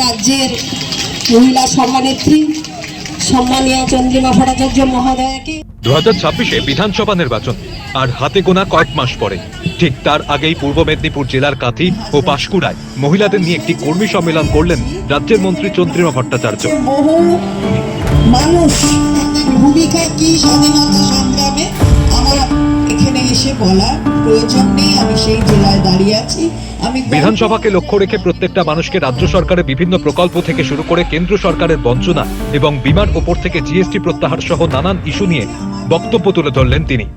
রাজ্যের মহিলা সভানেত্রী সম্মানীয় চন্দ্রিমা ভট্টাচার্য মহোদয়াকে। 2026-এ বিধানসভা নির্বাচন আর হাতে গোনা কয়েক মাস পরে, ঠিক তার আগেই পূর্ব মেদিনীপুর জেলার কাঁথি ও পাঁশকুড়ায় মহিলাদের নিয়ে একটি কর্মী সম্মেলন করলেন রাজ্যের মন্ত্রী চন্দ্রিমা ভট্টাচার্য। বহু মানুষ ভূমিকা কি স্বাধীনতা সংগ্রামে আমার এখানে এসে বলার প্রয়োজন নেই, আমি সেই জেলায় দাঁড়িয়ে আছি। বিধানসভাকে লক্ষ্য রেখে প্রত্যেকটা মানুষকে রাজ্য সরকারের বিভিন্ন প্রকল্প থেকে শুরু করে কেন্দ্র সরকারের বঞ্চনা এবং বিমার ওপর থেকে জিএসটি প্রত্যাহার সহ নানান ইস্যু নিয়ে বক্তব্য তুলে ধরলেন তিনি।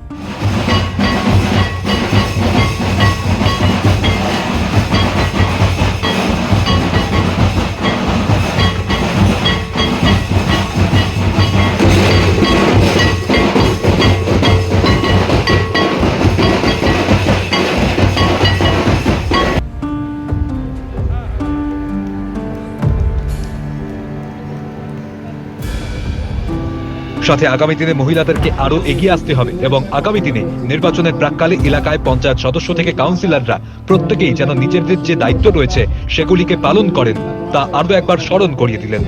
সাথে আগামী দিনে মহিলাদেরকে আরো এগিয়ে আসতে হবে এবং আগামী দিনে নির্বাচনের প্রাক্কালে এলাকায় পঞ্চায়েত সদস্য থেকে কাউন্সিলররা প্রত্যেকেই যেন নিজেদের যে দায়িত্ব রয়েছে সেগুলিকে পালন করেন তা আরো একবার স্মরণ করিয়ে দিলেন।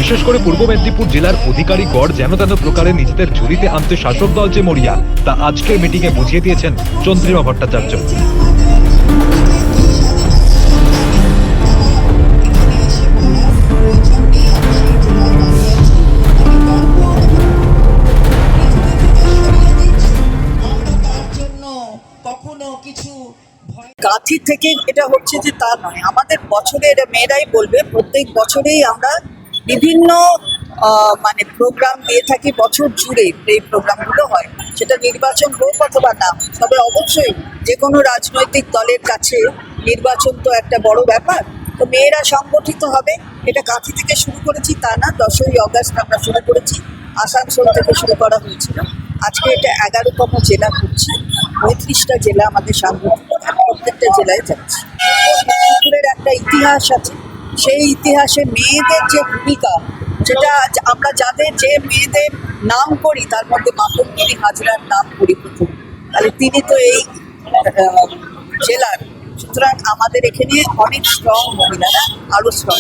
বিশেষ করে পূর্ব মেদিনীপুর জেলার অধিকারী গড় যেন তেন প্রকারে নিজেদের ঝুলিতে আনতে শাসক দল যে মরিয়া তা আজকের মিটিংয়ে বুঝিয়ে দিয়েছেন চন্দ্রিমা ভট্টাচার্য। কাঁথি থেকে এটা হচ্ছে যে তা নয়, আমাদের বছরে এটা মেয়েরাই বলবে, প্রত্যেক বছরেই আমরা বিভিন্ন মানে প্রোগ্রাম দিয়ে থাকি, বছর জুড়ে এই প্রোগ্রামগুলো হয়, সেটা নির্বাচন হোক অথবা না। তবে অবশ্যই যে কোনো রাজনৈতিক দলের কাছে নির্বাচন তো একটা বড় ব্যাপার, তো মেয়েরা সংগঠিত হবে। এটা কাঁথি থেকে শুরু করেছি তা না, 10ই অগস্ট আমরা শুরু করেছি, আসানসোল থেকে শুরু করা হয়েছিল। আজকে এটা 11তম জেলা করছি, 35টা জেলা আমাদের সাংগঠনিক, প্রত্যেকটা জেলায় যাচ্ছে। মেদিনীপুরের একটা ইতিহাস আছে, সেই ইতিহাসে মেয়েদের যে ভূমিকা, যেটা আমরা যাদের যে মেয়েদের নাম করি তার মধ্যে মাতঙ্গিনী হাজরার নাম করি প্রথম, তাহলে তিনি তো এই জেলার। সুতরাং আমাদের এখানে অনেক স্ট্রং মহিলারা, আরো স্ট্রং।